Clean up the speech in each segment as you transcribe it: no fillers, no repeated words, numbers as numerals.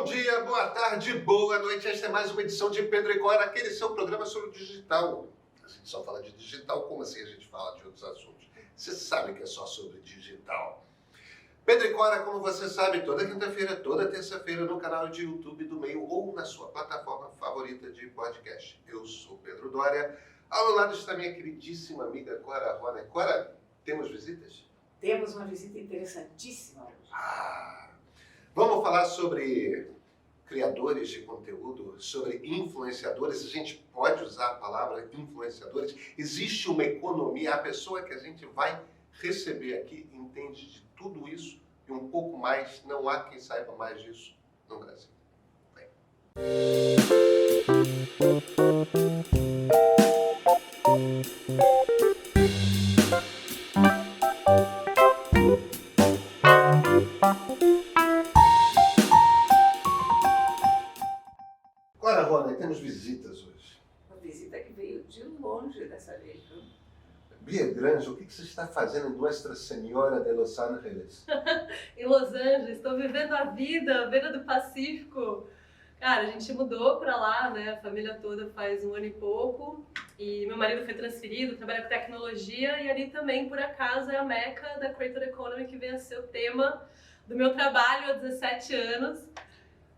Bom dia, boa tarde, boa noite. Esta é mais uma edição de Pedro e Cora, aquele seu programa sobre o digital. A gente só fala de digital, como assim a gente fala de outros assuntos? Você sabe que é só sobre digital. Pedro e Cora, como você sabe, toda quinta-feira, toda terça-feira no canal de YouTube do Meio ou na sua plataforma favorita de podcast. Eu sou Pedro Dória. Ao meu lado está minha queridíssima amiga Cora Rona. Cora, temos visitas? Temos uma visita interessantíssima hoje. Vamos falar sobre criadores de conteúdo, sobre influenciadores. A gente pode usar a palavra influenciadores. Existe uma economia, a pessoa que a gente vai receber aqui entende de tudo isso e um pouco mais. Não há quem saiba mais disso no Brasil. Vem. Cora Rona, temos visitas hoje. Uma visita que veio de longe dessa vez, viu? Bia Grange, o que você está fazendo em Nuestra Senhora de Los Angeles? Em Los Angeles, estou vivendo a vida à beira do Pacífico. Cara, a gente mudou pra lá, né? A família toda faz 1 ano e pouco. E meu marido foi transferido, trabalha com tecnologia. E ali também, por acaso, é a meca da Creator Economy, que veio a ser o tema do meu trabalho há 17 anos.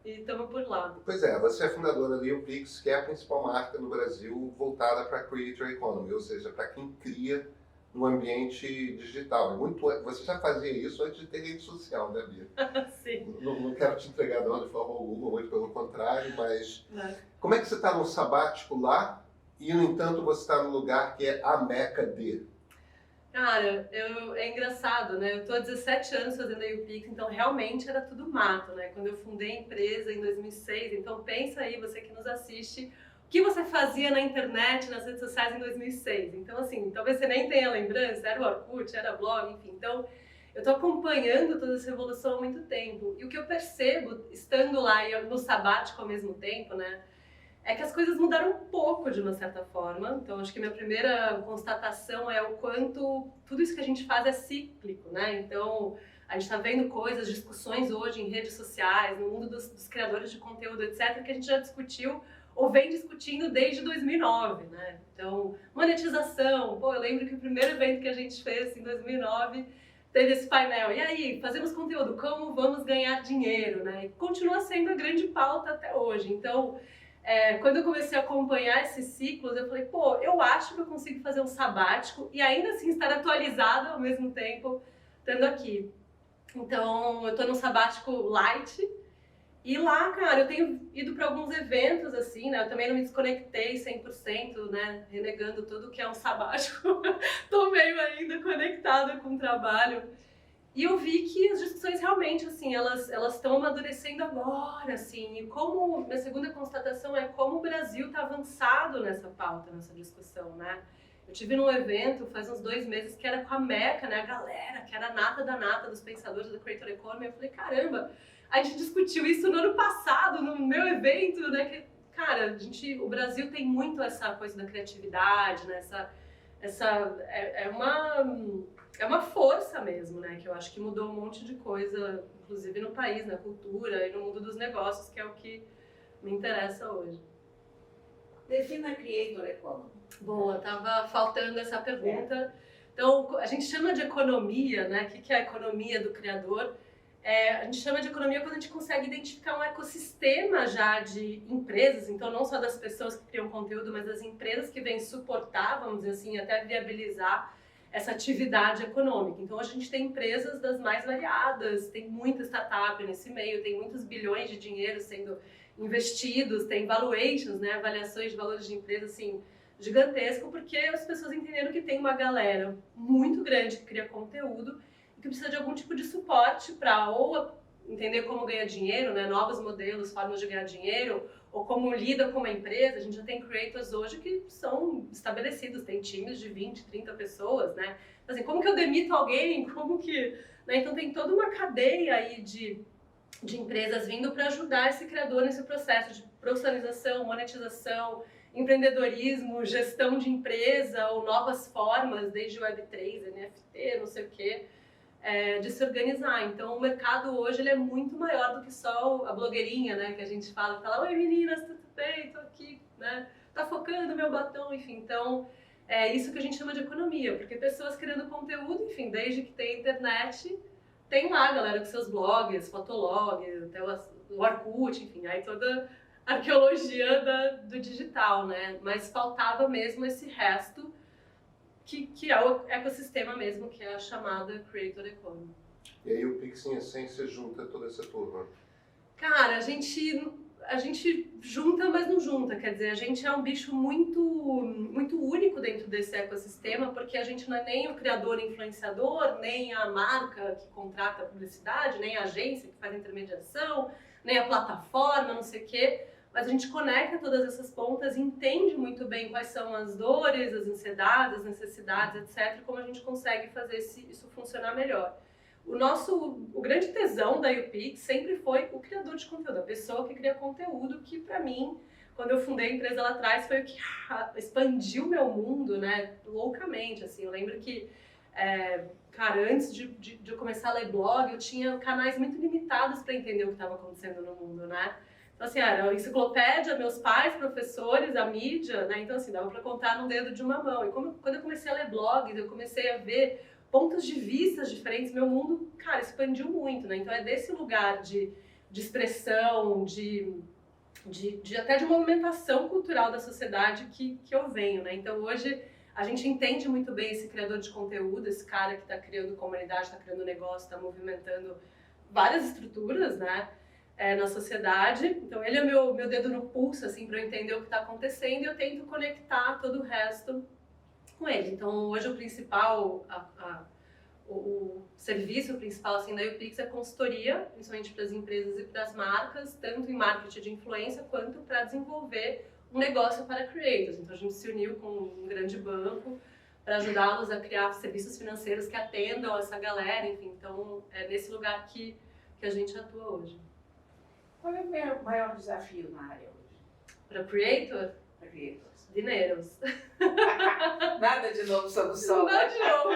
E estamos por lá. Pois é, você é fundadora da YouPix, que é a principal marca no Brasil voltada para a Creator Economy, ou seja, para quem cria no ambiente digital. Você já fazia isso antes de ter rede social, né, Bia? Sim. Não quero te entregar não de forma alguma, muito pelo contrário, mas Né? como é que você está no sabático lá e, no entanto, você está no lugar que é a meca de? Cara, é engraçado, né? Eu tô há 17 anos fazendo a YouPix, então realmente era tudo mato, né? Quando eu fundei a empresa em 2006, então pensa aí, você que nos assiste, o que você fazia na internet, nas redes sociais em 2006? Então assim, talvez você nem tenha lembrança, era o Orkut, era blog, enfim. Então eu tô acompanhando toda essa evolução há muito tempo. E o que eu percebo, estando lá e no sabático ao mesmo tempo, né? É que as coisas mudaram um pouco de uma certa forma. Então, acho que a minha primeira constatação é o quanto tudo isso que a gente faz é cíclico, né? Então, a gente está vendo coisas, discussões hoje em redes sociais, no mundo dos criadores de conteúdo, etc., que a gente já discutiu ou vem discutindo desde 2009, né? Então, monetização. Pô, eu lembro que o primeiro evento que a gente fez em 2009 teve esse painel. E aí, fazemos conteúdo, como vamos ganhar dinheiro, né? E continua sendo a grande pauta até hoje. Então, quando eu comecei a acompanhar esses ciclos, eu falei, pô, eu acho que eu consigo fazer um sabático e ainda assim estar atualizada ao mesmo tempo estando aqui. Então, eu tô num sabático light e lá, cara, eu tenho ido para alguns eventos, assim, né? Eu também não me desconectei 100%, né? Renegando tudo que é um sabático. Tô meio ainda conectada com o trabalho. E eu vi que as discussões realmente, assim, elas estão amadurecendo agora, assim, e como, minha segunda constatação é como o Brasil está avançado nessa pauta, nessa discussão, né? Eu tive num evento faz uns 2 meses que era com a Meca, né, a galera, que era a nata da nata dos pensadores da Creator Economy, eu falei, caramba, a gente discutiu isso no ano passado, no meu evento, né, que, cara, o Brasil tem muito essa coisa da criatividade, né, é uma força mesmo, né? Que eu acho que mudou um monte de coisa, inclusive no país, na cultura e no mundo dos negócios, que é o que me interessa hoje. Defina a Creator Economy. Boa, tava faltando essa pergunta. Então, a gente chama de economia, né? O que é a economia do criador? A gente chama de economia quando a gente consegue identificar um ecossistema já de empresas, então não só das pessoas que criam conteúdo, mas das empresas que vêm suportar, vamos dizer assim, até viabilizar essa atividade econômica. Então, a gente tem empresas das mais variadas, tem muita startup nesse meio, tem muitos bilhões de dinheiro sendo investidos, tem valuations, né, avaliações de valores de empresa, assim, gigantesco, porque as pessoas entenderam que tem uma galera muito grande que cria conteúdo e que precisa de algum tipo de suporte para ou entender como ganhar dinheiro, né, novos modelos, formas de ganhar dinheiro, ou como lida com uma empresa. A gente já tem creators hoje que são estabelecidos, tem times de 20, 30 pessoas, né? Assim, como que eu demito alguém? Como que... Né? Então tem toda uma cadeia aí de empresas vindo para ajudar esse criador nesse processo de profissionalização, monetização, empreendedorismo, gestão de empresa ou novas formas, desde Web3, NFT, não sei o quê. de se organizar. Então, o mercado hoje ele é muito maior do que só a blogueirinha, né, que a gente fala, oi meninas, tudo bem, tô aqui, né, tá focando meu batom, enfim. Então, é isso que a gente chama de economia, porque pessoas criando conteúdo, enfim, desde que tem internet, tem lá a galera com seus blogs, Fotolog, até o Orkut, enfim, aí toda a arqueologia do digital, né, mas faltava mesmo esse resto que é o ecossistema mesmo, que é a chamada Creator Economy. E aí o Pix, em essência, junta toda essa turma? Cara, a gente junta, mas não junta. Quer dizer, a gente é um bicho muito único dentro desse ecossistema, porque a gente não é nem o criador influenciador, nem a marca que contrata a publicidade, nem a agência que faz a intermediação, nem a plataforma, não sei o quê. Mas a gente conecta todas essas pontas e entende muito bem quais são as dores, as ansiedades, as necessidades, etc. E como a gente consegue fazer isso funcionar melhor. O grande tesão da YouPix sempre foi o criador de conteúdo, a pessoa que cria conteúdo, que pra mim, quando eu fundei a empresa lá atrás, foi o que expandiu meu mundo, né, loucamente, assim. Eu lembro que, cara, antes de eu começar a ler blog, eu tinha canais muito limitados para entender o que estava acontecendo no mundo, né. Então, assim, era a enciclopédia, meus pais, professores, a mídia, né? Então, assim, dava para contar no dedo de uma mão. E quando eu comecei a ler blogs, eu comecei a ver pontos de vista diferentes, meu mundo, cara, expandiu muito, né? Então, é desse lugar de expressão, até de movimentação cultural da sociedade que eu venho, né? Então, hoje, a gente entende muito bem esse criador de conteúdo, esse cara que está criando comunidade, está criando negócio, está movimentando várias estruturas, né? Na sociedade. Então ele é meu dedo no pulso, assim, para eu entender o que está acontecendo, e eu tento conectar todo o resto com ele. Então hoje o principal, o serviço principal, assim, da YouPix é consultoria, principalmente para as empresas e para as marcas, tanto em marketing de influência quanto para desenvolver um negócio para creators. Então a gente se uniu com um grande banco para ajudá-los a criar serviços financeiros que atendam essa galera, enfim. Então é nesse lugar que a gente atua hoje. Qual é o maior desafio na área hoje? Para creator? Para creators. Dinheiros. Nada de novo sob o sol. Nada de novo.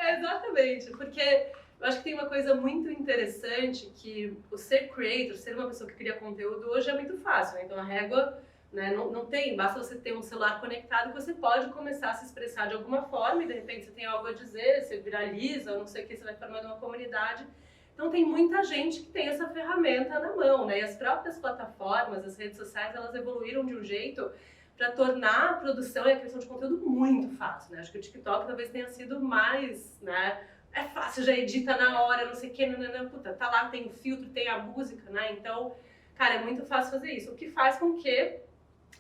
Exatamente. Porque eu acho que tem uma coisa muito interessante, que o ser creator, ser uma pessoa que cria conteúdo, hoje é muito fácil, né? Então a régua, né, não tem, basta você ter um celular conectado que você pode começar a se expressar de alguma forma e de repente você tem algo a dizer, você viraliza, não sei o que, você vai formando uma comunidade. Então tem muita gente que tem essa ferramenta na mão, né? E as próprias plataformas, as redes sociais, elas evoluíram de um jeito para tornar a produção e a criação de conteúdo muito fácil, né? Acho que o TikTok talvez tenha sido mais, né? É fácil, já edita na hora, não sei o que, puta, tá lá, tem o filtro, tem a música, né? Então, cara, é muito fácil fazer isso. O que faz com que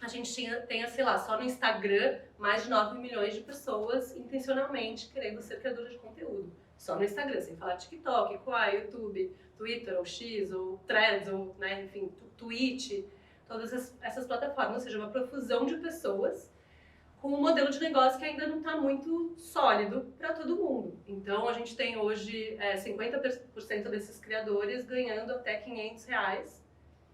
a gente tenha, sei lá, só no Instagram, mais de 9 milhões de pessoas intencionalmente querendo ser criadores de conteúdo. Só no Instagram, sem falar TikTok, Quai, YouTube, Twitter, ou X, ou Threads, ou, né, enfim, Twitch, todas essas plataformas, ou seja, uma profusão de pessoas com um modelo de negócio que ainda não está muito sólido para todo mundo. Então, a gente tem hoje 50% desses criadores ganhando até R$500,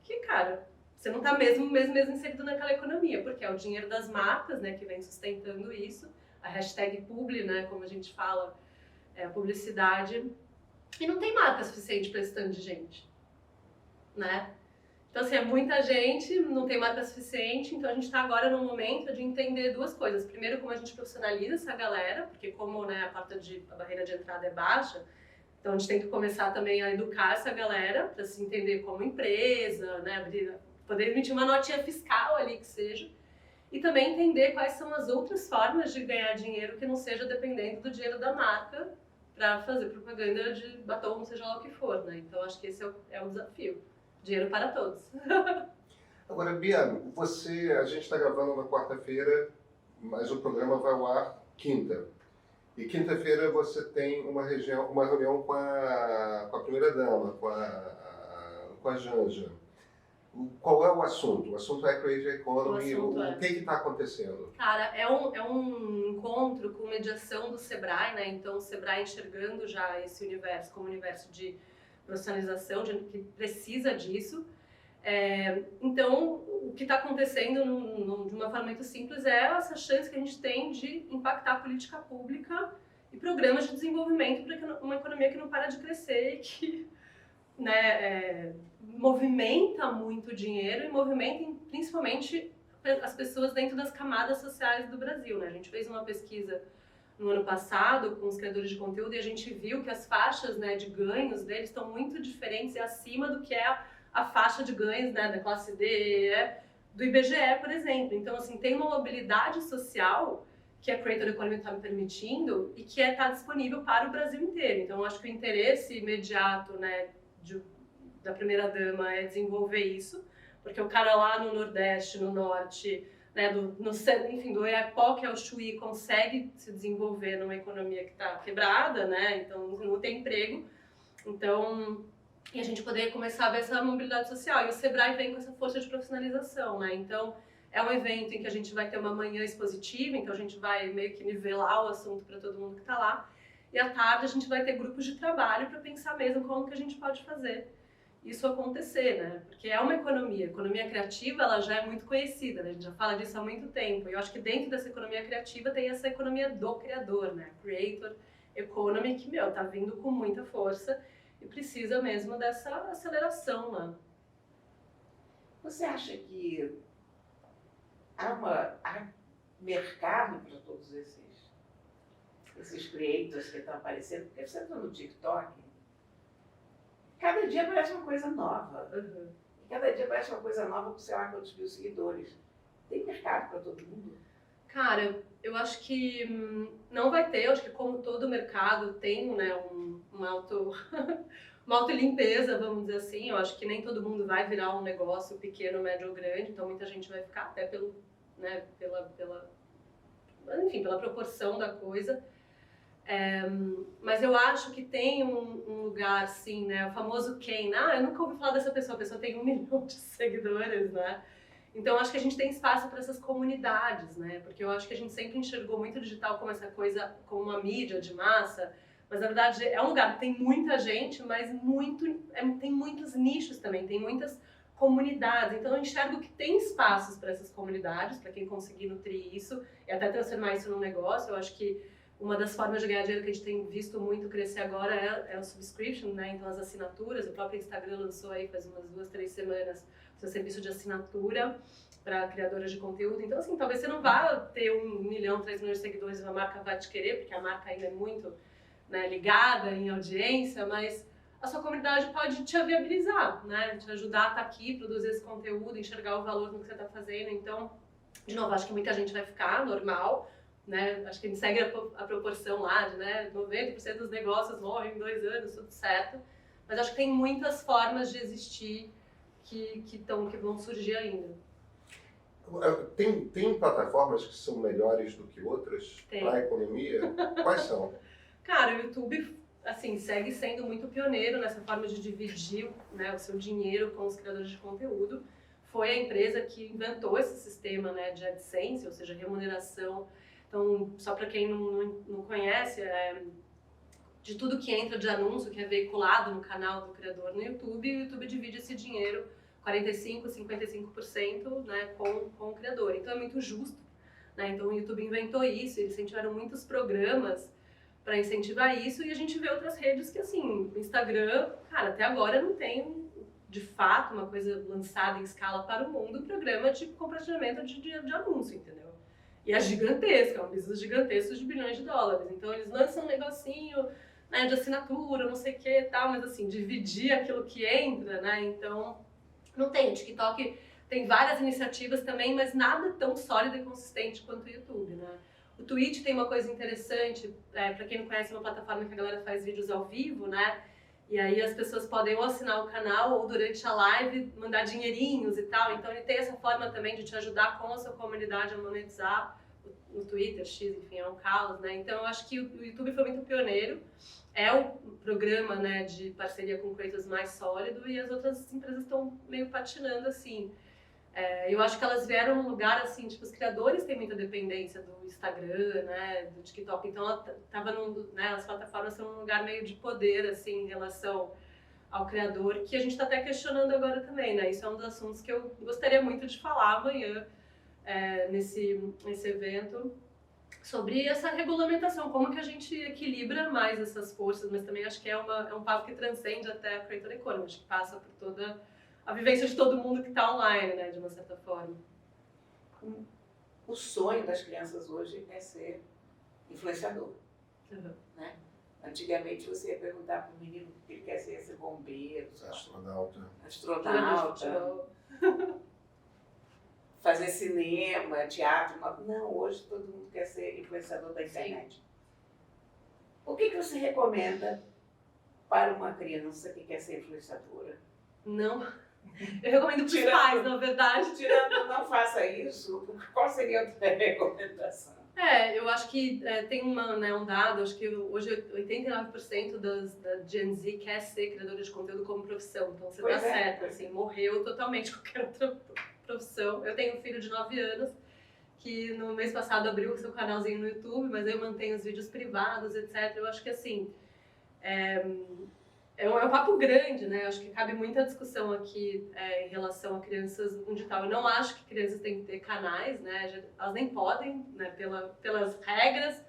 que, cara, você não está mesmo inserido naquela economia, porque é o dinheiro das marcas, né, que vem sustentando isso, a hashtag publi, né, como a gente fala, a publicidade, e não tem marca suficiente para esse tanto de gente, né? Então, assim, é muita gente, não tem marca suficiente, então a gente está agora no momento de entender duas coisas. Primeiro, como a gente profissionaliza essa galera, porque como, né, a barreira de entrada é baixa, então a gente tem que começar também a educar essa galera para se entender como empresa, né, poder emitir uma notinha fiscal ali que seja, e também entender quais são as outras formas de ganhar dinheiro que não seja dependendo do dinheiro da marca para fazer propaganda de batom, seja lá o que for, né? Então acho que esse é o desafio. Dinheiro para todos. Agora, Bia, a gente está gravando na quarta-feira, mas o programa vai ao ar quinta. E quinta-feira você tem uma reunião com a primeira-dama, com a Janja. Qual é o assunto? O assunto é Creator Economy. O que está acontecendo? Cara, é um encontro com mediação do Sebrae, né? Então, o Sebrae enxergando já esse universo como universo de profissionalização, que precisa disso. Então, o que está acontecendo de uma forma muito simples é essa chance que a gente tem de impactar a política pública e programas de desenvolvimento para uma economia que não para de crescer e que, né, movimenta muito dinheiro e movimenta principalmente as pessoas dentro das camadas sociais do Brasil, né? A gente fez uma pesquisa no ano passado com os criadores de conteúdo e a gente viu que as faixas, né, de ganhos deles estão muito diferentes e acima do que é a faixa de ganhos, né, da classe D, do IBGE, por exemplo. Então, assim, tem uma mobilidade social que a Creator Economy está me permitindo e que está disponível para o Brasil inteiro. Então, eu acho que o interesse imediato, né, da primeira-dama é desenvolver isso, porque o cara lá no Nordeste, no Norte, né, enfim, do Oiapoque ao Chuí consegue se desenvolver numa economia que está quebrada, né, então não tem emprego. Então, e a gente poder começar a ver essa mobilidade social. E o Sebrae vem com essa força de profissionalização, né? Então, é um evento em que a gente vai ter uma manhã expositiva, então a gente vai meio que nivelar o assunto para todo mundo que está lá. E à tarde a gente vai ter grupos de trabalho para pensar mesmo como que a gente pode fazer isso acontecer, né? Porque é uma economia. A economia criativa, ela já é muito conhecida, né? A gente já fala disso há muito tempo. E eu acho que dentro dessa economia criativa tem essa economia do criador, né? Creator Economy, que, tá vindo com muita força. E precisa mesmo dessa aceleração lá. Você acha que há mercado para todos esses creators que estão aparecendo? Porque você está no TikTok, cada dia aparece uma coisa nova. Uhum. Cada dia aparece uma coisa nova com sei lá quantos mil seguidores. Tem mercado para todo mundo? Cara, eu acho que não vai ter. Eu acho que como todo mercado tem, né, uma autolimpeza, vamos dizer assim. Eu acho que nem todo mundo vai virar um negócio pequeno, médio ou grande. Então muita gente vai ficar até enfim, pela proporção da coisa. Mas eu acho que tem um lugar, sim, né? O famoso quem? Eu nunca ouvi falar dessa pessoa. A pessoa tem 1 milhão de seguidores, né? Então, acho que a gente tem espaço para essas comunidades, né? Porque eu acho que a gente sempre enxergou muito o digital como essa coisa, como uma mídia de massa, mas na verdade é um lugar que tem muita gente, mas tem muitos nichos também, tem muitas comunidades. Então, eu enxergo que tem espaços para essas comunidades, para quem conseguir nutrir isso e até transformar isso num negócio. Eu acho que uma das formas de ganhar dinheiro que a gente tem visto muito crescer agora é o subscription, né? Então, as assinaturas. O próprio Instagram lançou aí faz umas 2, 3 semanas seu serviço de assinatura para criadoras de conteúdo. Então, assim, talvez você não vá ter 1 milhão, 3 milhões de seguidores e uma marca vai te querer, porque a marca ainda é muito, né, ligada em audiência, mas a sua comunidade pode te viabilizar, né? Te ajudar a estar aqui, produzir esse conteúdo, enxergar o valor no que você está fazendo. Então, de novo, acho que muita gente vai ficar normal, né? Acho que a gente segue a proporção lá de, né, 90% dos negócios morrem em 2 anos, tudo certo. Mas acho que tem muitas formas de existir que vão surgir ainda. Tem plataformas que são melhores do que outras para a economia? Quais são? Cara, o YouTube, assim, segue sendo muito pioneiro nessa forma de dividir, né, o seu dinheiro com os criadores de conteúdo. Foi a empresa que inventou esse sistema, né, de AdSense, ou seja, remuneração. Então, só para quem não conhece, de tudo que entra de anúncio, que é veiculado no canal do criador no YouTube, o YouTube divide esse dinheiro 45%, 55%, né, com o criador. Então é muito justo, né? Então o YouTube inventou isso, eles incentivaram muitos programas para incentivar isso, e a gente vê outras redes que, assim, o Instagram, cara, até agora não tem, de fato, uma coisa lançada em escala para o mundo, um programa de compartilhamento de anúncio, entendeu? E é gigantesco, é um business gigantesco de bilhões de dólares. Então eles lançam um negocinho, né, de assinatura, não sei o que e tal, mas assim, dividir aquilo que entra, né? Então, não tem. O TikTok tem várias iniciativas também, mas nada tão sólido e consistente quanto o YouTube, né? O Twitch tem uma coisa interessante, para quem não conhece, é uma plataforma que a galera faz vídeos ao vivo, né? E aí as pessoas podem ou assinar o canal ou durante a live mandar dinheirinhos e tal. Então ele tem essa forma também de te ajudar com a sua comunidade a monetizar. No Twitter, X, enfim, é um caos, né? Então eu acho que o YouTube foi muito pioneiro. É o programa, né, de parceria com creators mais sólido, e as outras empresas estão meio patinando, assim. Eu acho que elas vieram num lugar, assim, tipo, os criadores têm muita dependência do Instagram, né, do TikTok, então ela tava né, as plataformas são num lugar meio de poder, assim, em relação ao criador, que a gente está até questionando agora também, né? Isso é um dos assuntos que eu gostaria muito de falar amanhã, nesse evento, sobre essa regulamentação, como que a gente equilibra mais essas forças, mas também acho que é um papo que transcende até a Creator Economy, acho que passa por toda a vivência de todo mundo que está online, né, de uma certa forma. O sonho das crianças hoje é ser influenciador. Uhum. Né? Antigamente você ia perguntar para o menino o que ele quer ser bombeiro, Astronauta. astronauta, fazer cinema, teatro. Não, hoje todo mundo quer ser influenciador da internet. Sim. O que você recomenda para uma criança que quer ser influenciadora? Não, eu recomendo para os pais, na verdade. Tirando, não faça isso, qual seria a outra recomendação? Eu acho que tem um dado, acho que hoje 89% da Gen Z quer ser criadora de conteúdo como profissão, então você está certa, assim, morreu totalmente qualquer outra profissão. Eu tenho um filho de 9 anos que no mês passado abriu o seu canalzinho no YouTube, mas eu mantenho os vídeos privados, etc. Eu acho que assim, é um papo grande, né? Eu acho que cabe muita discussão aqui em relação a crianças no digital. Eu não acho que crianças têm que ter canais, né? Elas nem podem, né? Pelas regras,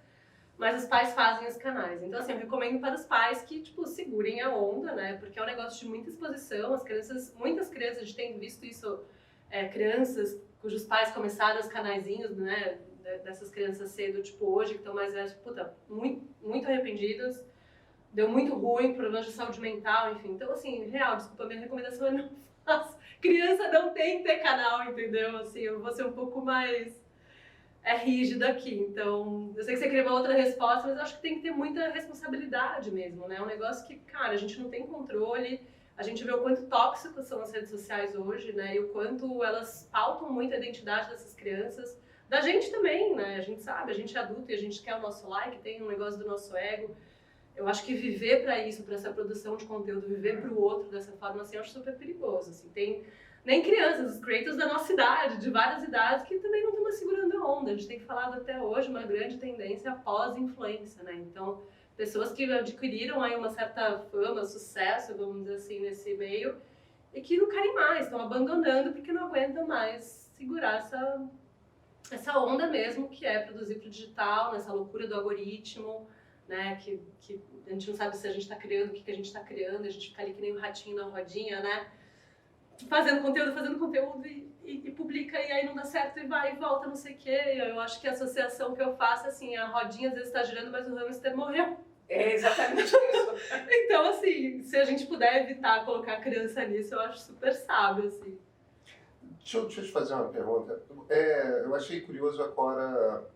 mas os pais fazem os canais. Então, assim, eu recomendo para os pais que, tipo, segurem a onda, né? Porque é um negócio de muita exposição. Muitas crianças, a gente tem visto isso, crianças cujos pais começaram os canaizinhos, né? Dessas crianças cedo, tipo, hoje, que estão mais velhas, puta, muito, muito arrependidas. Deu muito ruim, problemas de saúde mental, enfim. Então, assim, real, desculpa, minha recomendação é não faça. Criança não tem que ter canal, entendeu? Assim, eu vou ser um pouco mais rígida aqui. Então, eu sei que você queria uma outra resposta, mas eu acho que tem que ter muita responsabilidade mesmo, né? É um negócio que, cara, a gente não tem controle. A gente vê o quanto tóxicos são as redes sociais hoje, né? E o quanto elas pautam muito a identidade dessas crianças. Da gente também, né? A gente sabe, a gente é adulto e a gente quer o nosso like, tem um negócio do nosso ego. Eu acho que viver para isso, para essa produção de conteúdo, viver para o outro dessa forma, assim, eu acho super perigoso. Assim. Tem nem crianças, os creators da nossa idade, de várias idades, que também não estão mais segurando a onda. A gente tem falado até hoje uma grande tendência após influência, né? Então, pessoas que adquiriram aí uma certa fama, sucesso, vamos dizer assim, nesse meio, e que não querem mais, estão abandonando porque não aguentam mais segurar essa onda mesmo, que é produzir para o digital, nessa loucura do algoritmo, né, que a gente não sabe se a gente está criando, o que a gente está criando, a gente fica ali que nem um ratinho na rodinha, né, fazendo conteúdo e publica, e aí não dá certo, e vai e volta, não sei o quê. Eu acho que a associação que eu faço, assim, a rodinha às vezes está girando, mas o hamster morreu. É exatamente isso. Então, assim, se a gente puder evitar colocar a criança nisso, eu acho super sábio, assim. Deixa eu te fazer uma pergunta. Eu achei curioso a Cora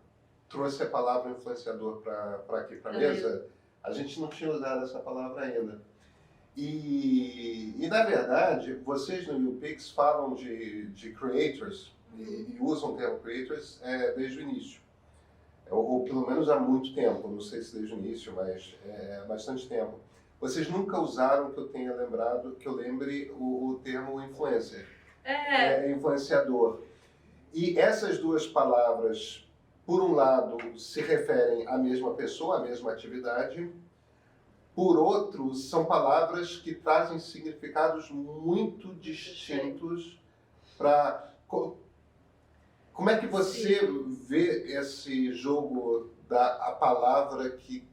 trouxe a palavra influenciador para aqui, para a mesa. A gente não tinha usado essa palavra ainda. E na verdade, vocês no YouPix falam de creators e usam o termo creators desde o início. Ou pelo menos há muito tempo, não sei se desde o início, mas há bastante tempo. Vocês nunca usaram, que eu tenha lembrado, que eu lembre o termo influencer, influenciador. E essas duas palavras, por um lado, se referem à mesma pessoa, à mesma atividade. Por outro, são palavras que trazem significados muito distintos para... Como é que você vê esse jogo a palavra que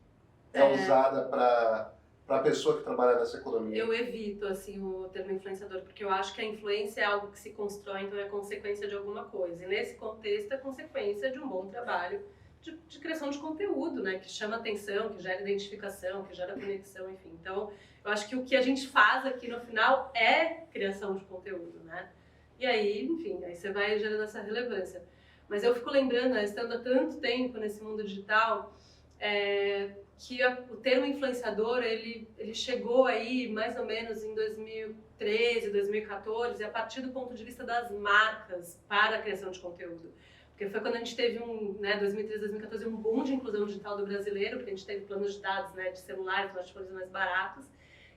é usada para a pessoa que trabalha nessa economia? Eu evito, assim, o termo influenciador, porque eu acho que a influência é algo que se constrói, então é consequência de alguma coisa. E nesse contexto é consequência de um bom trabalho de criação de conteúdo, né? Que chama atenção, que gera identificação, que gera conexão, enfim. Então, eu acho que o que a gente faz aqui no final é criação de conteúdo, né? E aí, enfim, aí você vai gerando essa relevância. Mas eu fico lembrando, né, estando há tanto tempo nesse mundo digital, que o termo influenciador, ele chegou aí mais ou menos em 2013, 2014, a partir do ponto de vista das marcas para a criação de conteúdo. Porque foi quando a gente teve 2013, 2014, um boom de inclusão digital do brasileiro, porque a gente teve planos de dados, né, de celular, smartphones mais baratos.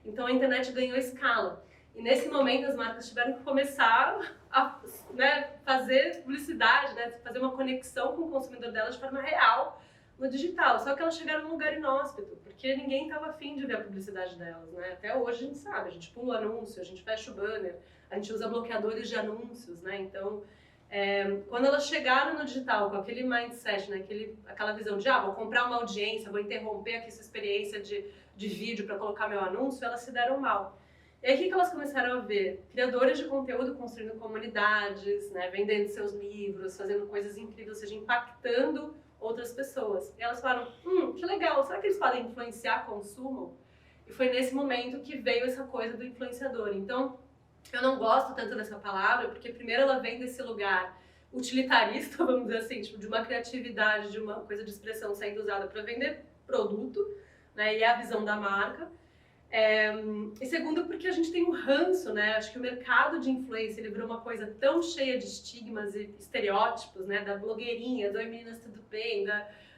Então a internet ganhou escala. E nesse momento as marcas tiveram que começar a fazer publicidade, né, fazer uma conexão com o consumidor delas de forma real no digital. Só que elas chegaram num lugar inóspito, porque ninguém estava afim de ver a publicidade delas, né? Até hoje a gente sabe, a gente pula o anúncio, a gente fecha o banner, a gente usa bloqueadores de anúncios, né? Então Quando elas chegaram no digital com aquele mindset, né, aquela visão de, vou comprar uma audiência, vou interromper aqui essa experiência de vídeo para colocar meu anúncio, elas se deram mal. E aí o que elas começaram a ver? Criadores de conteúdo construindo comunidades, né, vendendo seus livros, fazendo coisas incríveis, ou seja, impactando outras pessoas. E elas falaram, que legal, será que eles podem influenciar consumo? E foi nesse momento que veio essa coisa do influenciador. Então, eu não gosto tanto dessa palavra, porque primeiro ela vem desse lugar utilitarista, vamos dizer assim, tipo, de uma criatividade, de uma coisa de expressão sendo usada para vender produto, né, e é a visão da marca. E segundo, porque a gente tem um ranço, né? Acho que o mercado de influência ele virou uma coisa tão cheia de estigmas e estereótipos, né? Da blogueirinha, do Oi Meninas Tudo Bem,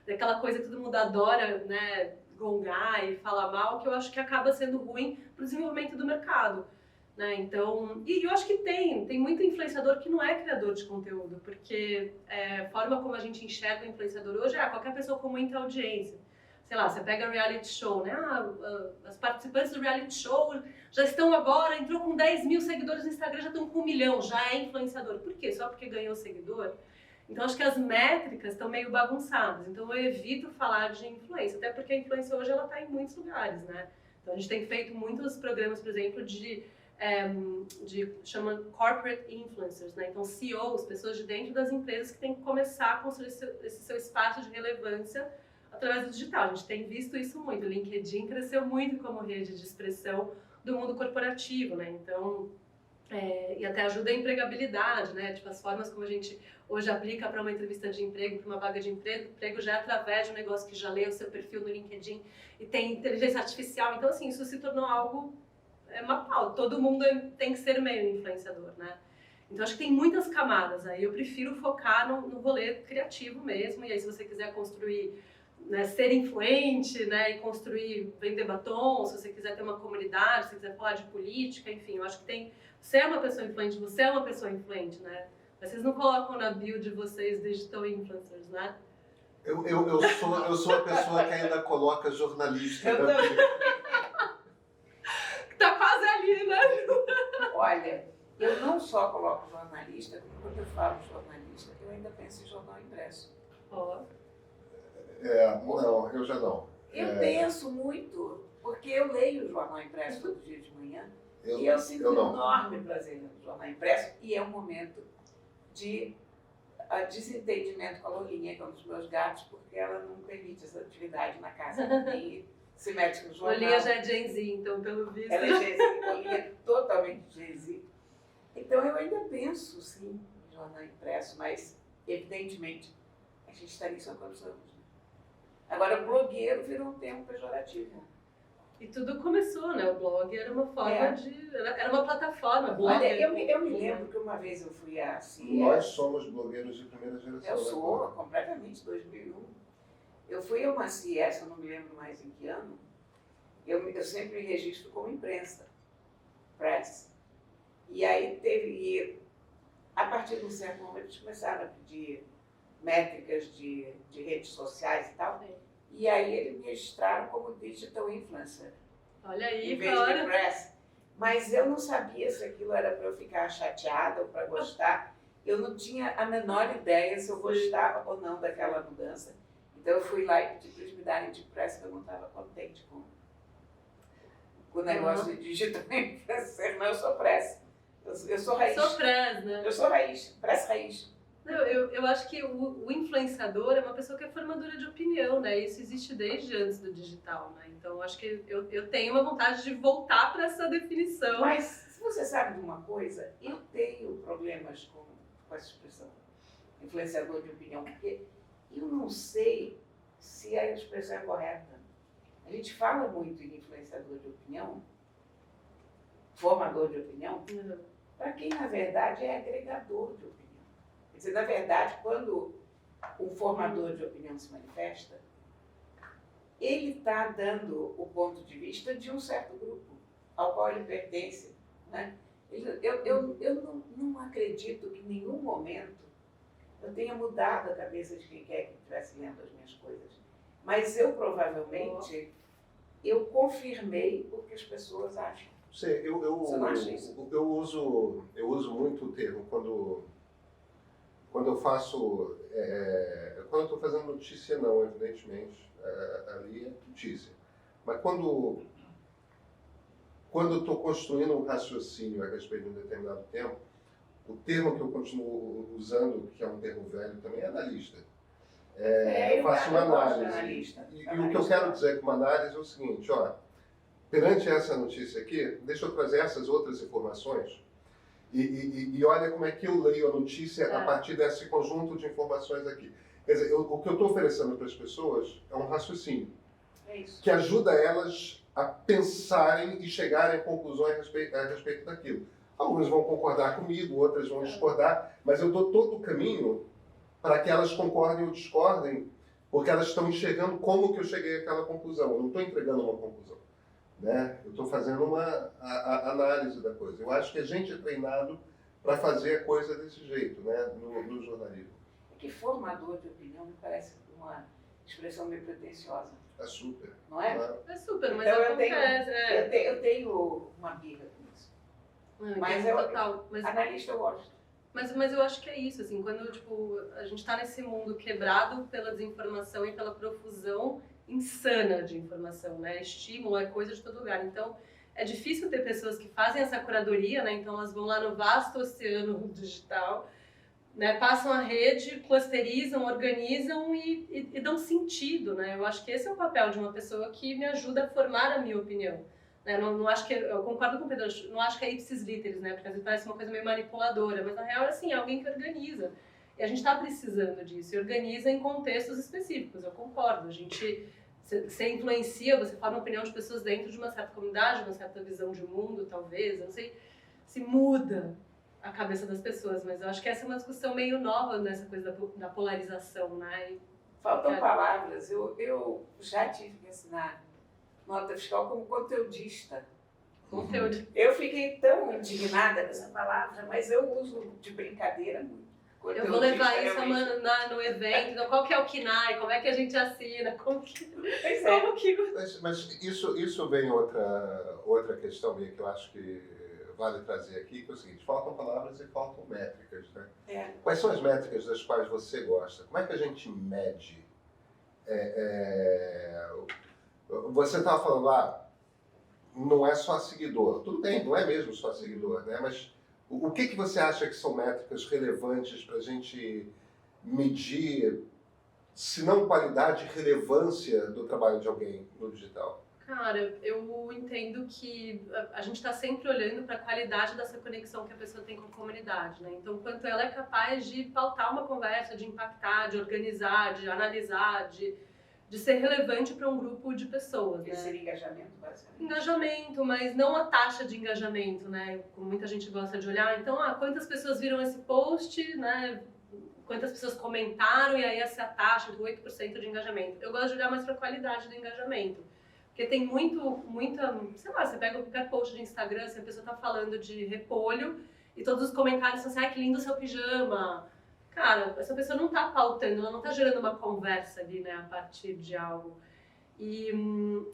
daquela coisa que todo mundo adora, né? Gongar e falar mal, que eu acho que acaba sendo ruim para o desenvolvimento do mercado. Né? Então, e eu acho que tem muito influenciador que não é criador de conteúdo, porque a forma como a gente enxerga o influenciador hoje é qualquer pessoa com muita audiência. Sei lá, você pega reality show, né? As participantes do reality show já estão agora, entrou com 10 mil seguidores no Instagram, já estão com 1 milhão, já é influenciador. Por quê? Só porque ganhou seguidor? Então, acho que as métricas estão meio bagunçadas. Então, eu evito falar de influência, até porque a influência hoje ela está em muitos lugares, né? Então, a gente tem feito muitos programas, por exemplo, chama corporate influencers, né? Então, CEOs, pessoas de dentro das empresas que têm que começar a construir esse seu espaço de relevância através do digital. A gente tem visto isso muito. O LinkedIn cresceu muito como rede de expressão do mundo corporativo, né? Então, e até ajuda a empregabilidade, né? Tipo, as formas como a gente hoje aplica para uma entrevista de emprego, para uma vaga de emprego já é através de um negócio que já lê o seu perfil no LinkedIn e tem inteligência artificial. Então, assim, isso se tornou algo uma pauta. Todo mundo tem que ser meio influenciador, né? Então, acho que tem muitas camadas aí. Eu prefiro focar no rolê criativo mesmo. E aí, se você quiser construir, né, ser influente, né, e construir, vender batom, se você quiser ter uma comunidade, se você quiser falar de política, enfim, eu acho que você é uma pessoa influente, você é uma pessoa influente, né? Mas vocês não colocam na bio de vocês digital influencers, né? Eu sou a pessoa que ainda coloca jornalista. Eu também. Tá quase ali, né? Olha, eu não só coloco jornalista, como quando eu falo jornalista, eu ainda penso em jornal impresso. Ó. Não, eu já não. Eu penso muito, porque eu leio o jornal impresso todo dia de manhã e eu sinto um enorme prazer no jornal impresso e é um momento de desentendimento com a Lolinha, que é um dos meus gatos, porque ela não permite essa atividade na casa. E se mete no jornal. Lolinha já é Gen Z, então, pelo visto. Ela é Gen Z, Lolinha é totalmente Gen Z. Então eu ainda penso, sim, em jornal impresso, mas, evidentemente, a gente está nisso há quantos anos? Agora, blogueiro virou um termo pejorativo. E tudo começou, né? O blog era uma forma era uma plataforma. Olha, eu me lembro que uma vez eu fui à CIES. Nós somos blogueiros de primeira geração. Eu sou, completamente, 2001. Eu fui a uma CIES, eu não me lembro mais em que ano. Eu sempre me registro como imprensa, press. E aí a partir de um certo momento, eles começaram a pedir métricas de redes sociais e tal. E aí eles me registraram como digital influencer. Olha aí, em vez de press. Mas eu não sabia se aquilo era para eu ficar chateada ou para gostar. Eu não tinha a menor ideia se eu gostava ou não daquela mudança. Então eu fui lá e pedi para eles me darem de press, que eu não estava contente com o negócio de digital influencer. Não, eu sou press. Eu sou raiz. Sou press, né? Eu sou raiz, press raiz. Não, eu acho que o influenciador é uma pessoa que é formadora de opinião, né? Isso existe desde antes do digital, né? Então, acho que eu tenho uma vontade de voltar para essa definição. Mas, se você sabe de uma coisa, eu tenho problemas com essa expressão, influenciador de opinião, porque eu não sei se a expressão é correta. A gente fala muito em influenciador de opinião, formador de opinião, para quem, na verdade, é agregador de opinião. Quer dizer, na verdade, quando um formador de opinião se manifesta, ele está dando o ponto de vista de um certo grupo ao qual ele pertence. Né? Eu não acredito que em nenhum momento eu tenha mudado a cabeça de quem quer que estivesse lendo as minhas coisas. Mas eu provavelmente, eu confirmei o que as pessoas acham. Você não acha isso? Eu uso muito o termo quando quando eu faço, quando eu estou fazendo notícia não, evidentemente, ali é notícia. Mas quando eu estou construindo um raciocínio a respeito de um determinado tema, o termo que eu continuo usando, que é um termo velho também, é analista. Eu faço uma análise. E o que eu quero dizer com uma análise é o seguinte, ó, perante essa notícia aqui, deixa eu trazer essas outras informações e olha como é que eu leio a notícia a partir desse conjunto de informações aqui. Quer dizer, o que eu estou oferecendo para as pessoas é um raciocínio que ajuda elas a pensarem e chegarem a conclusões a respeito daquilo. Algumas vão concordar comigo, outras vão discordar, mas eu dou todo o caminho para que elas concordem ou discordem, porque elas estão enxergando como que eu cheguei àquela conclusão. Eu não estou entregando uma conclusão, né? Eu estou fazendo uma análise da coisa. Eu acho que a gente é treinado para fazer a coisa desse jeito, né? No jornalismo. Que formador de opinião me parece uma expressão meio pretensiosa. É super. Não é? É super, mas Então, acontece. eu tenho uma birra com isso. Mas total. Analista eu gosto. Mas eu acho que é isso, assim, quando tipo, a gente está nesse mundo quebrado pela desinformação e pela profusão insana de informação, né? Estímulo é coisa de todo lugar. Então, é difícil ter pessoas que fazem essa curadoria, né? Então, elas vão lá no vasto oceano digital, né? Passam a rede, clusterizam, organizam e dão sentido, né? Eu acho que esse é o papel de uma pessoa que me ajuda a formar a minha opinião. Não acho que, eu concordo com o Pedro, não acho que é ipsis literis, né? Porque às vezes parece uma coisa meio manipuladora, mas na real, assim, é alguém que organiza. E a gente está precisando disso, e organiza em contextos específicos, eu concordo. A gente, você influencia, você forma a opinião de pessoas dentro de uma certa comunidade, uma certa visão de mundo, talvez, eu não sei se muda a cabeça das pessoas, mas eu acho que essa é uma discussão meio nova nessa coisa da polarização, né? Faltam palavras, eu já tive que assinar nota fiscal como conteudista. Conteúdo. Eu fiquei tão indignada com essa palavra, mas eu uso de brincadeira muito. Eu vou levar isso no evento, então qual que é o KNAI, como é que a gente assina, como que... Mas isso vem outra questão minha que eu acho que vale trazer aqui, que é o seguinte, faltam palavras e faltam métricas, né? Quais são as métricas das quais você gosta? Como é que a gente mede? Você estava falando, não é só seguidor. Tudo bem, não é mesmo só seguidor, né? Mas o que você acha que são métricas relevantes para a gente medir, se não qualidade, relevância do trabalho de alguém no digital? Cara, eu entendo que a gente está sempre olhando para a qualidade dessa conexão que a pessoa tem com a comunidade, né? Então, quanto ela é capaz de pautar uma conversa, de impactar, de organizar, de analisar, de ser relevante para um grupo de pessoas, né? Esse seria engajamento, basicamente. Engajamento, mas não a taxa de engajamento, né? Como muita gente gosta de olhar. Então, quantas pessoas viram esse post, né? Quantas pessoas comentaram e aí essa é a taxa de 8% de engajamento. Eu gosto de olhar mais para a qualidade do engajamento. Porque tem muita, sei lá, você pega qualquer post de Instagram, se a pessoa tá falando de repolho e todos os comentários são assim, que lindo o seu pijama. Cara, essa pessoa não tá pautando, ela não tá gerando uma conversa ali, né, a partir de algo. E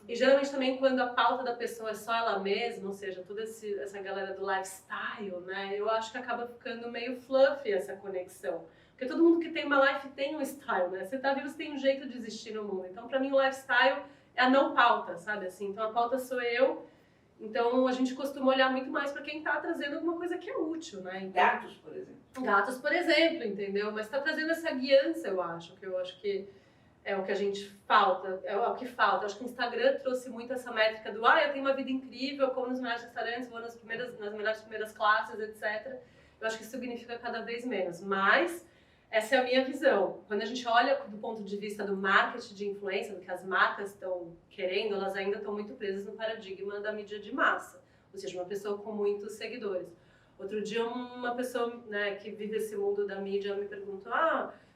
geralmente também quando a pauta da pessoa é só ela mesma, ou seja, toda essa galera do lifestyle, né, eu acho que acaba ficando meio fluffy essa conexão. Porque todo mundo que tem uma life tem um style, né? Você tá vivo, você tem um jeito de existir no mundo. Então, pra mim, o lifestyle é a não pauta, sabe assim? Então a pauta sou eu, então a gente costuma olhar muito mais para quem está trazendo alguma coisa que é útil, né? Então, gatos, por exemplo. Gatos, por exemplo, entendeu? Mas está trazendo essa guiança, eu acho que é o que a gente falta, é o que falta. Eu acho que o Instagram trouxe muito essa métrica do eu tenho uma vida incrível, como nos melhores restaurantes, vou nas melhores primeiras classes, etc. Eu acho que isso significa cada vez menos, mas essa é a minha visão. Quando a gente olha do ponto de vista do marketing de influência, do que as marcas estão querendo, elas ainda estão muito presas no paradigma da mídia de massa. Ou seja, uma pessoa com muitos seguidores. Outro dia, uma pessoa, né, que vive esse mundo da mídia me perguntou,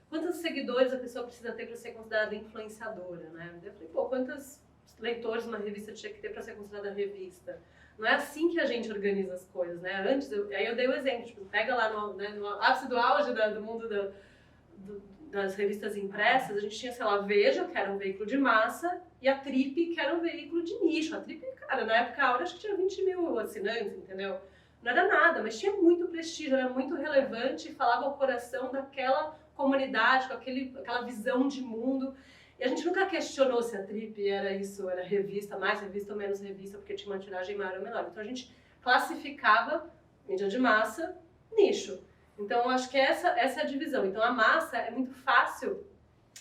quantos seguidores a pessoa precisa ter para ser considerada influenciadora, né? Eu falei, quantos leitores uma revista tinha que ter para ser considerada revista? Não é assim que a gente organiza as coisas, né? Antes, aí eu dei o exemplo, tipo, pega lá no ápice do auge do mundo das revistas impressas, a gente tinha, sei lá, Veja, que era um veículo de massa, e a Trip, que era um veículo de nicho. A Trip, cara, na época, acho que tinha 20 mil assinantes, entendeu? não era nada, mas tinha muito prestígio, era muito relevante e falava ao coração daquela comunidade, com aquela visão de mundo. E a gente nunca questionou se a Trip era isso, era revista, mais revista ou menos revista, porque tinha uma tiragem maior ou menor. Então a gente classificava mídia de massa, nicho. Então eu acho que essa é a divisão. Então a massa é muito fácil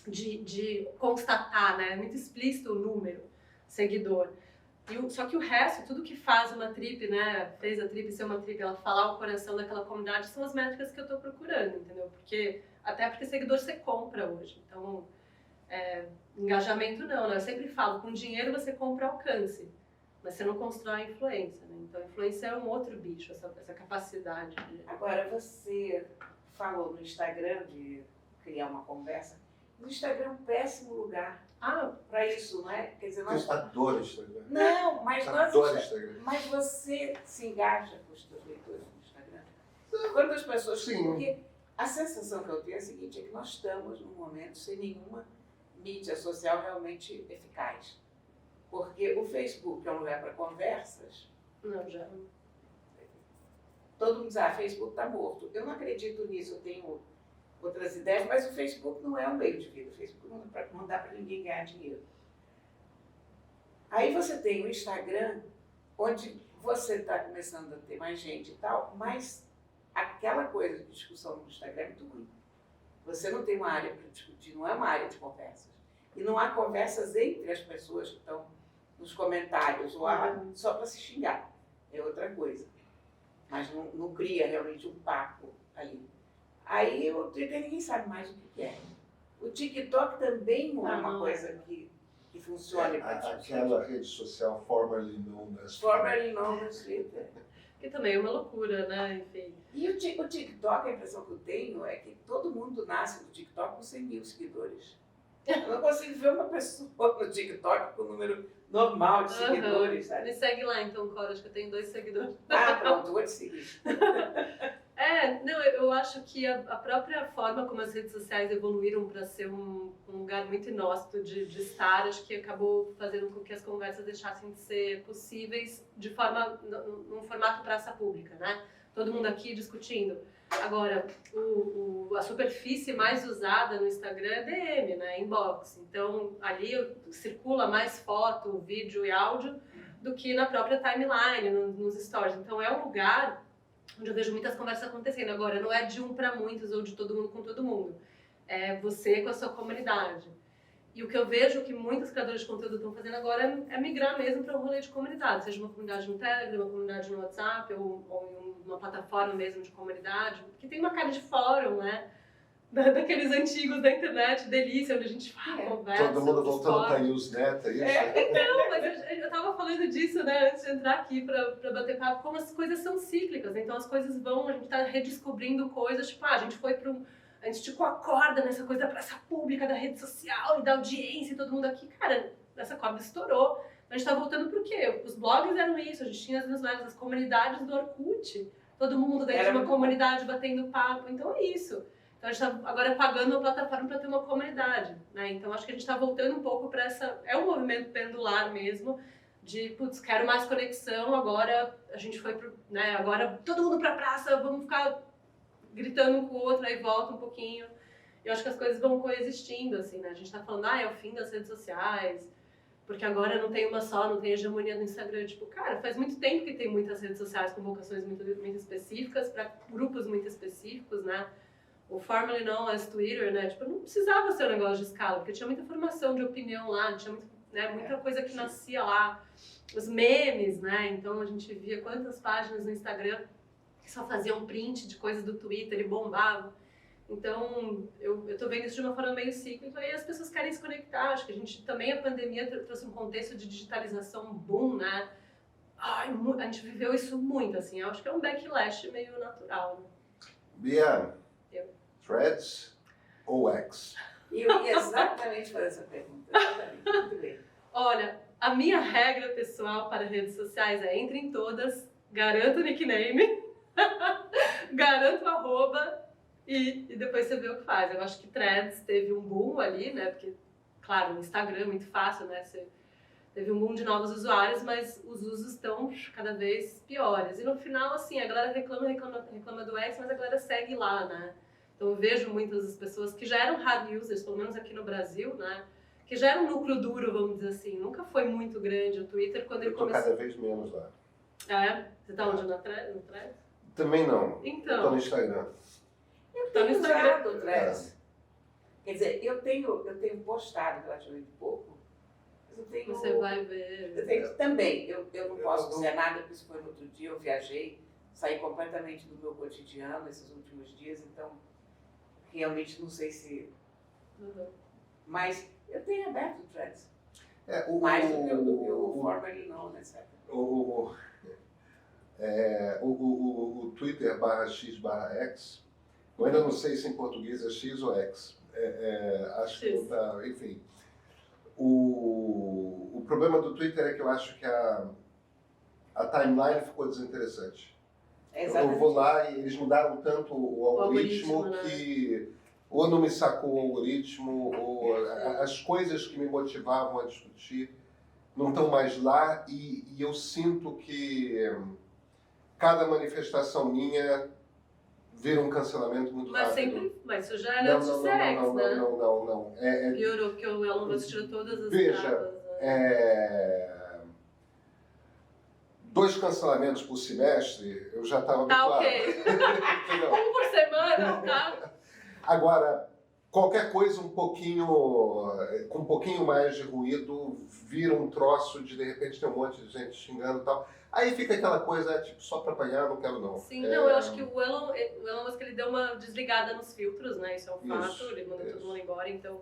de constatar, né? É muito explícito o número, seguidor. Só que o resto, tudo que faz uma trip, né? Fez a trip ser uma trip, ela falar o coração daquela comunidade, são as métricas que eu tô procurando, entendeu? Até porque seguidor você compra hoje. Então, engajamento não, né? Eu sempre falo, com dinheiro você compra alcance, mas você não constrói influência, né? Então, a influência é um outro bicho, essa capacidade de... Agora, você falou no Instagram de criar uma conversa. O Instagram é um péssimo lugar para isso, não é? Quer dizer, nós... Eu adoro Instagram. Não, mas Adoro Instagram. Mas você se engaja com os seus leitores no Instagram? Quantas pessoas... Sim. Porque a sensação que eu tenho é a seguinte, é que nós estamos num momento sem nenhuma mídia social realmente eficaz. Porque o Facebook é um lugar para conversas. Não, já... Todo mundo diz, Facebook está morto. Eu não acredito nisso, eu tenho outras ideias, mas o Facebook não é um meio de vida. O Facebook não dá para ninguém ganhar dinheiro. Aí você tem o Instagram, onde você está começando a ter mais gente e tal, mas aquela coisa de discussão no Instagram é muito ruim. Você não tem uma área para discutir, não é uma área de conversas. E não há conversas entre as pessoas que estão nos comentários, ou só para se xingar. É outra coisa. Mas não cria realmente um papo ali. Aí o Twitter ninguém sabe mais o que é. O TikTok também não é uma coisa que funcione para discussão. Aquela rede social formerly known as Twitter. Que também é uma loucura, né? Enfim. E o TikTok, a impressão que eu tenho é que todo mundo nasce no TikTok com 100 mil seguidores. Eu não consigo ver uma pessoa no TikTok com o número normal de seguidores, sabe? Me segue lá então, Cora, acho que eu tenho 2 seguidores. Pronto, vou te seguir. Não, eu acho que a própria forma como as redes sociais evoluíram para ser um lugar muito inóspito de estar, acho que acabou fazendo com que as conversas deixassem de ser possíveis num formato praça pública, né? Todo mundo aqui discutindo. Agora, a superfície mais usada no Instagram é DM, né? Inbox. Então, ali circula mais foto, vídeo e áudio do que na própria timeline, nos stories. Então, é um lugar onde eu vejo muitas conversas acontecendo. Agora, não é de um para muitos ou de todo mundo com todo mundo. É você com a sua comunidade. E o que eu vejo que muitos criadores de conteúdo estão fazendo agora é migrar mesmo para um rolê de comunidade, seja uma comunidade no Telegram, uma comunidade no WhatsApp ou em uma plataforma mesmo de comunidade, que tem uma cara de fórum, né? Daqueles antigos da internet, delícia, onde a gente conversa. Todo mundo voltando para Usenet, é isso? Não, mas eu tava falando disso, né, antes de entrar aqui para bater papo, como as coisas são cíclicas, então as coisas vão, a gente tá redescobrindo coisas, tipo, a gente foi para a gente tipo acorda nessa coisa da praça pública, da rede social e da audiência e todo mundo aqui, cara, essa corda estourou. A gente tá voltando pro quê? Os blogs eram isso, a gente tinha as newsletters, as comunidades do Orkut, todo mundo dentro de uma comunidade batendo papo, então é isso. Então a gente está agora pagando uma plataforma para ter uma comunidade, né? Então acho que a gente está voltando um pouco para essa... É um movimento pendular mesmo, de, putz, quero mais conexão, agora a gente foi pro... né? Agora todo mundo para a praça, vamos ficar gritando um com o outro, aí volta um pouquinho. Eu acho que as coisas vão coexistindo, assim, né? A gente está falando, é o fim das redes sociais, porque agora não tem uma só, não tem hegemonia no Instagram. Tipo, cara, faz muito tempo que tem muitas redes sociais com vocações muito específicas, para grupos muito específicos, né? O formerly known as Twitter, né? Tipo, não precisava ser um negócio de escala, porque tinha muita formação de opinião lá, tinha muito, né, muita coisa que nascia lá. Os memes, né? Então a gente via quantas páginas no Instagram que só faziam print de coisas do Twitter e bombavam. Então, eu tô vendo isso de uma forma meio cíclica e as pessoas querem se conectar. Acho que a pandemia trouxe um contexto de digitalização boom, né? Ai, a gente viveu isso muito, assim. Eu acho que é um backlash meio natural, né? Bia, Threads ou X? Eu ia exatamente fazer essa pergunta. Exatamente. Muito bem. Olha, a minha regra pessoal para redes sociais é entre em todas, garanto o nickname, garanto o arroba e depois você vê o que faz. Eu acho que Threads teve um boom ali, né? Porque, claro, no Instagram é muito fácil, né? Você teve um boom de novos usuários, mas os usos estão cada vez piores. E no final, assim, a galera reclama do X, mas a galera segue lá, né? Então eu vejo muitas das pessoas que já eram hard users, pelo menos aqui no Brasil, né? Que já era um núcleo duro, vamos dizer assim. Nunca foi muito grande o Twitter quando ele Eu tô começou. cada vez menos lá. Ah, é? Você tá onde? No Threads? Também não. Então. Eu tô no Instagram. Eu Tá no tenho Instagram. usado o Threads. Quer dizer, eu tenho postado relativamente pouco, mas eu tenho... Você vai ver. Eu tenho também. Eu não posso dizer nada, porque isso foi no outro dia, eu viajei, saí completamente do meu cotidiano esses últimos dias, então realmente não sei se... Uhum. Mas eu tenho aberto o Threads. O, Mais do que o formerly known, etc. O Twitter /x/x, eu ainda não sei se em português é X ou X. Acho que não tá, enfim. O problema do Twitter é que eu acho que a timeline ficou desinteressante. Eu vou lá e eles mudaram tanto o algoritmo né? que ou não me sacou o algoritmo, ou as coisas que me motivavam a discutir não estão mais lá, e eu sinto que cada manifestação minha vira um cancelamento muito rápido. Mas isso já era antes de ser X, né? Não. Piorou, porque o Elon Musk tirou todas as Veja, travas. Né? 2 cancelamentos por semestre, eu já estava Tá, habituado. ok. Entendeu? Um por semana, tá? Agora, qualquer coisa com um pouquinho mais de ruído, vira um troço de repente ter um monte de gente xingando e tal. Aí fica aquela coisa, tipo, só pra apanhar, não quero não. Sim, não, eu acho que o Elon Musk ele deu uma desligada nos filtros, né? Isso é um fato, Isso, ele mandou isso. todo mundo embora, então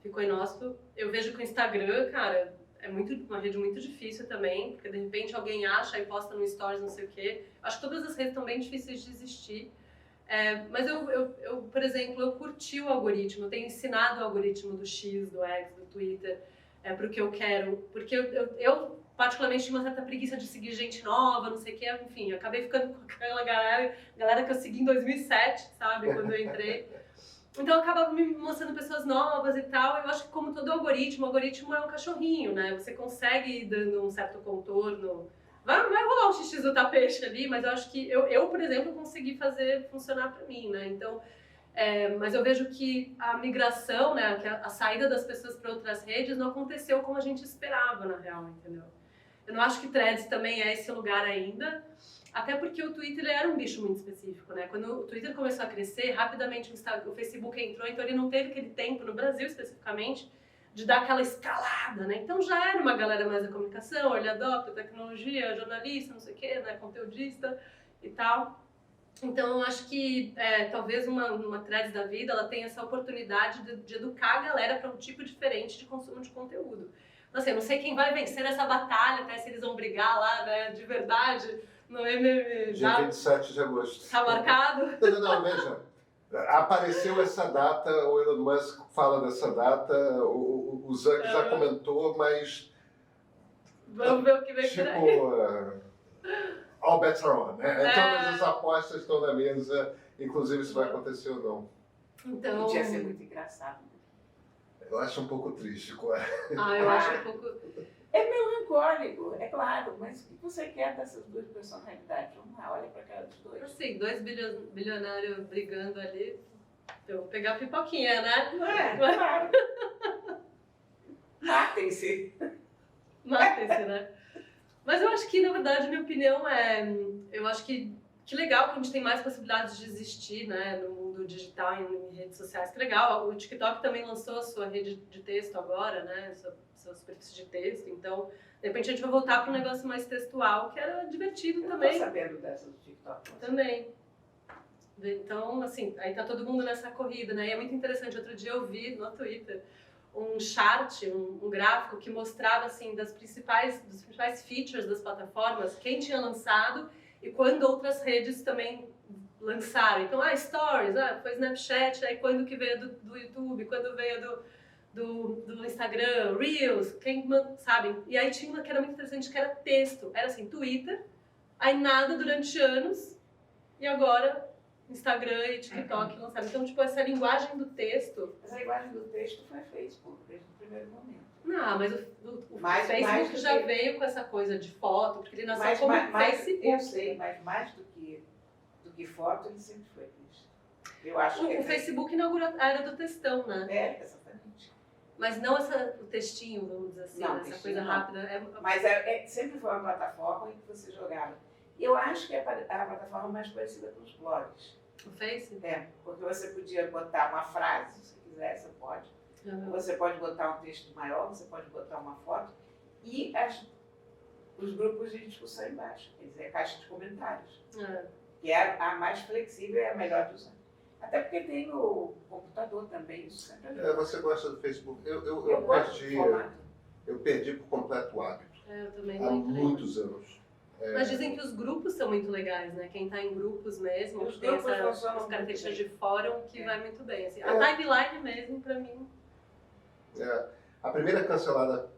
ficou inóspito. Eu vejo que o Instagram, cara, é uma rede muito difícil também, porque de repente alguém acha e posta no Stories, não sei o quê. Acho que todas as redes estão bem difíceis de existir. Mas eu, por exemplo, eu curti o algoritmo, eu tenho ensinado o algoritmo do X, do X, do Twitter, pro que eu quero, porque eu particularmente tinha uma certa preguiça de seguir gente nova, não sei o que, enfim, eu acabei ficando com aquela galera que eu segui em 2007, sabe, quando eu entrei. Então eu acabava me mostrando pessoas novas e tal. Eu acho que como todo algoritmo, o algoritmo é um cachorrinho, né? Você consegue ir dando um certo contorno. Vai rolar um xixi do tapete ali, mas eu acho que eu, por exemplo, consegui fazer funcionar pra mim, né? Então, mas eu vejo que a migração, né, que a saída das pessoas para outras redes não aconteceu como a gente esperava, na real, entendeu? Eu não acho que Threads também é esse lugar ainda, até porque o Twitter ele era um bicho muito específico, né? Quando o Twitter começou a crescer, rapidamente o Facebook entrou, então ele não teve aquele tempo, no Brasil especificamente, de dar aquela escalada, né? Então já era uma galera mais da comunicação, early adopter, tecnologia, jornalista, não sei o quê, né? Conteudista e tal. Então eu acho que talvez uma Threads da vida, ela tenha essa oportunidade de educar a galera para um tipo diferente de consumo de conteúdo. Então assim, eu não sei quem vai vencer essa batalha, até se eles vão brigar lá, né? De verdade, no MMA. Dia 27 de agosto. Tá marcado? Não, veja. Apareceu essa data, o Elon Musk fala dessa data, o Zuck já comentou, mas... Vamos ver o que vem por aí. All bets are on, né? Todas as apostas estão na mesa, inclusive se vai acontecer ou não. Então... Podia ser muito engraçado. Eu acho um pouco triste, Cora. eu acho um pouco... É melancólico, é claro, mas o que você quer dessas duas personalidades? Vamos lá, olha pra cara dos dois. Assim, 2 bilionários brigando ali, eu vou pegar a pipoquinha, né? Não é? Claro. Matem-se. Matem-se, né? Mas eu acho que, na verdade, minha opinião eu acho que legal que a gente tem mais possibilidades de existir, né, no mundo digital e em redes sociais, que legal. O TikTok também lançou a sua rede de texto agora, né, sua superfície de texto, então, de repente a gente vai voltar para um negócio mais textual, que era divertido Eu também. não tô sabendo dessa do TikTok. Também. Então, assim, aí tá todo mundo nessa corrida, né, e é muito interessante. Outro dia eu vi no Twitter um chart, um gráfico que mostrava, assim, dos principais features das plataformas, quem tinha lançado e quando outras redes também lançaram. Então, Stories, foi Snapchat, aí quando que veio do YouTube, quando veio do Instagram, Reels, sabe? E aí tinha uma que era muito interessante, que era texto. Era assim, Twitter, aí nada durante anos, e agora Instagram e TikTok lançaram. Então, tipo, essa linguagem do texto... Mas a linguagem do texto foi Facebook, desde o primeiro momento. Não, mas o Mais Facebook do já que- veio com essa coisa de foto, porque ele nasceu Mas, como mas, Facebook. eu sei, mas mais do que foto, ele sempre foi isso. Eu acho que O Facebook inaugurou a era do textão, né? é, exatamente. Mas não o textinho, vamos dizer assim, Não, né? Essa textinho coisa não. rápida. Mas sempre foi uma plataforma em que você jogava. E eu acho que é a plataforma mais parecida com os blogs. O Face? É, porque você podia botar uma frase, se quiser, você pode. Uhum. Você pode botar um texto maior, você pode botar uma foto. E os grupos de discussão embaixo, quer dizer, a caixa de comentários. É. Que é a mais flexível e a melhor de usar. Até porque tem o computador também, isso sempre ajuda. Você gosta do Facebook? Eu gosto do formato. Eu perdi por completo o hábito. Eu também Há não entrei. muitos anos. Mas dizem que os grupos são muito legais, né? Quem tá em grupos mesmo, Os tem grupos funcionam essas muito características bem. de fórum que vai muito bem. Assim. É. A timeline mesmo, pra mim, A primeira cancelada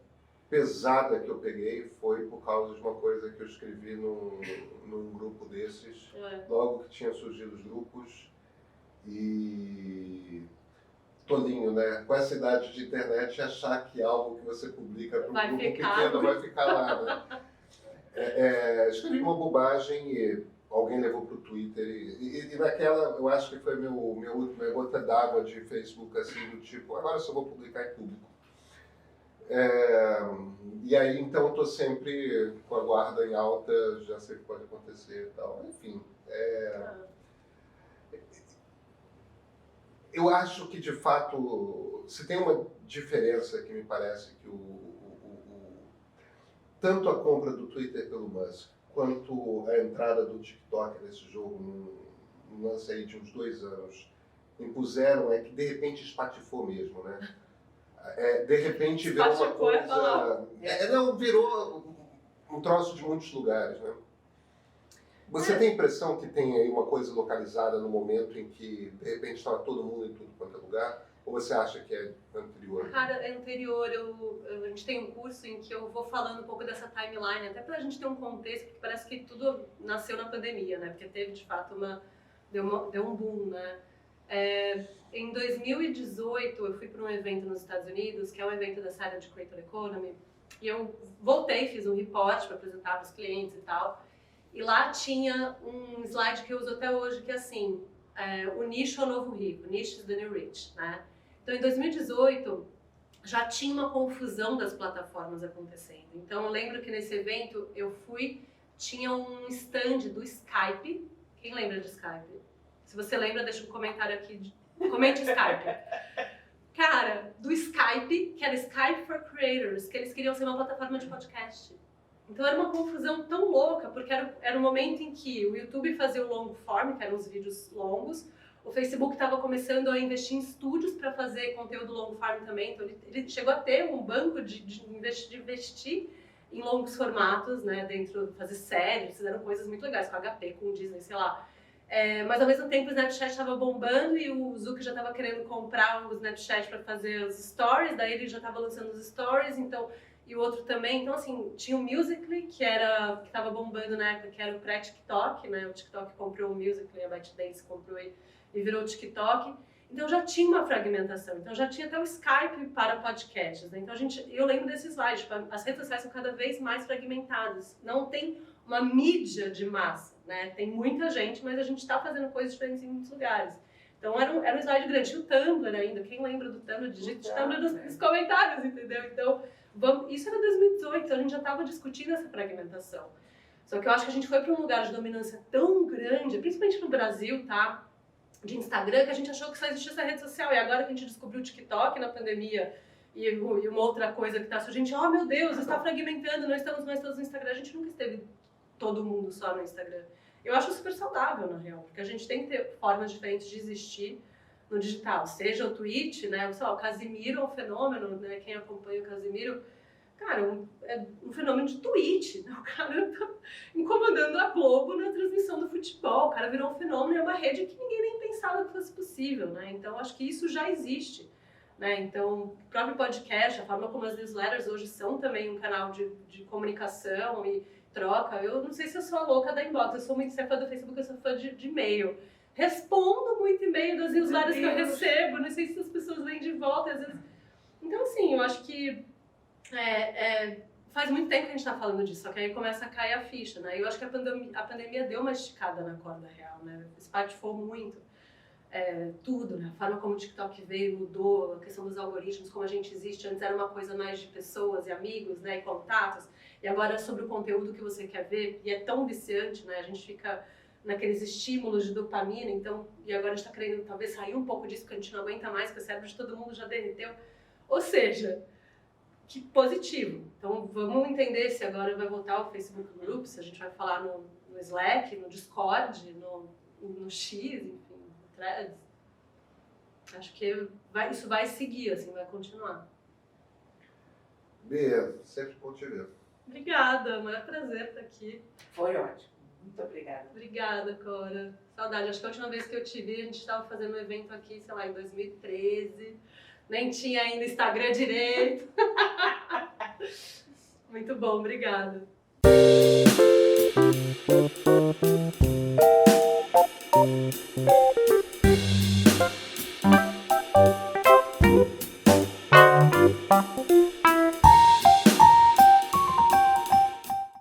pesada que eu peguei foi por causa de uma coisa que eu escrevi num grupo desses, logo que tinha surgido os grupos. E tolinho, né? Com essa idade de internet, achar que algo que você publica para um Vai grupo ficar. pequeno vai ficar lá, né? Escrevi uma bobagem e alguém levou para o Twitter. E naquela, eu acho que foi minha gota d'água de Facebook, assim, do tipo, agora eu só vou publicar em público. E aí, então, estou sempre com a guarda em alta, já sei o que pode acontecer e tal. Enfim, eu acho que, de fato, se tem uma diferença que me parece que tanto a compra do Twitter pelo Musk, quanto a entrada do TikTok nesse jogo, num lance aí de uns 2 anos, impuseram é que, de repente, espatifou mesmo, né? De repente virou uma Espatifou é a coisa... palavra. Virou um troço de muitos lugares, né? Você tem a impressão que tem aí uma coisa localizada no momento em que, de repente, estava todo mundo em tudo quanto é lugar? Ou você acha que é anterior? Cara, é anterior, a gente tem um curso em que eu vou falando um pouco dessa timeline, até pra gente ter um contexto, porque parece que tudo nasceu na pandemia, né? Porque teve, de fato, deu um boom, né? Em 2018, eu fui para um evento nos Estados Unidos, que é um evento da área de Creator Economy, e eu voltei, fiz um report para apresentar para os clientes e tal, e lá tinha um slide que eu uso até hoje, que é assim, o nicho é o novo rico, niche is the new rich, né? Então, em 2018, já tinha uma confusão das plataformas acontecendo. Então, eu lembro que nesse evento, tinha um stand do Skype. Quem lembra de Skype? Se você lembra, deixa um comentário aqui, comente Skype. Cara, do Skype, que era Skype for Creators, que eles queriam ser uma plataforma de podcast. Então era uma confusão tão louca, porque era um momento em que o YouTube fazia o long form, que eram os vídeos longos, o Facebook estava começando a investir em estúdios para fazer conteúdo long form também, então ele chegou a ter um banco de investir em longos formatos, né, fazer séries, fizeram coisas muito legais com HP, com Disney, sei lá. Mas ao mesmo tempo o Snapchat estava bombando e o Zuck já estava querendo comprar o Snapchat para fazer os stories, daí ele já estava lançando os stories, então, e o outro também. Então, assim, tinha o Musical.ly, que estava bombando na época, que era o pré-TikTok, né? O TikTok comprou o Musical.ly, a ByteDance comprou e virou o TikTok. Então já tinha uma fragmentação, então já tinha até o Skype para podcasts, né? Então eu lembro desse slide, tipo, as redes sociais são cada vez mais fragmentadas, não tem uma mídia de massa, né? Tem muita gente, mas a gente está fazendo coisas diferentes em muitos lugares. Então era um slide grande. E o Tumblr ainda, quem lembra do Tumblr? Digite Tumblr nos comentários, entendeu? Então, isso era 2018, então a gente já estava discutindo essa fragmentação. Só que eu acho que a gente foi para um lugar de dominância tão grande, principalmente no Brasil, tá? De Instagram, que a gente achou que só existia essa rede social. E agora que a gente descobriu o TikTok na pandemia e uma outra coisa que está surgindo, oh meu Deus, está fragmentando, não estamos mais todos no Instagram. A gente nunca esteve todo mundo só no Instagram. Eu acho super saudável, na real, porque a gente tem que ter formas diferentes de existir no digital. Seja o Twitch, né? O Casimiro é um fenômeno, né? Quem acompanha o Casimiro, cara, é um fenômeno de Twitch, né? O cara tá incomodando a Globo na transmissão do futebol. O cara virou um fenômeno, é uma rede que ninguém nem pensava que fosse possível, né? Então, acho que isso já existe, né? Então, o próprio podcast, a forma como as newsletters hoje são também um canal de comunicação e troca. Eu não sei se eu sou a louca da inbox, eu sou muito fã do Facebook, eu sou fã de e-mail. respondo muito e-mail das newsletters que eu Deus. recebo, não sei se as pessoas vêm de volta, às vezes. Então, assim, eu acho que faz muito tempo que a gente está falando disso, só que aí começa a cair a ficha, né? Eu acho que a pandemia deu uma esticada na corda real, né? Espatifou muito tudo, né? A forma como o TikTok veio, mudou, a questão dos algoritmos, como a gente existe. Antes era uma coisa mais de pessoas e amigos, né? E contatos. E agora é sobre o conteúdo que você quer ver. E é tão viciante, né? A gente fica naqueles estímulos de dopamina, então... E agora a gente está querendo talvez sair um pouco disso, porque a gente não aguenta mais, porque o cérebro de todo mundo já derreteu. Ou seja... que positivo. Então, vamos entender se agora vai voltar o Facebook Groups, se a gente vai falar no Slack, no Discord, no X, enfim, no Threads. Acho que isso vai seguir, assim, vai continuar. Bia, sempre bom te ver. Obrigada, maior prazer estar aqui. Foi ótimo. Muito obrigada. Obrigada, Cora. Saudade. Acho que a última vez que eu te vi, a gente estava fazendo um evento aqui, sei lá, em 2013. Nem tinha ainda Instagram direito. Muito bom, obrigada.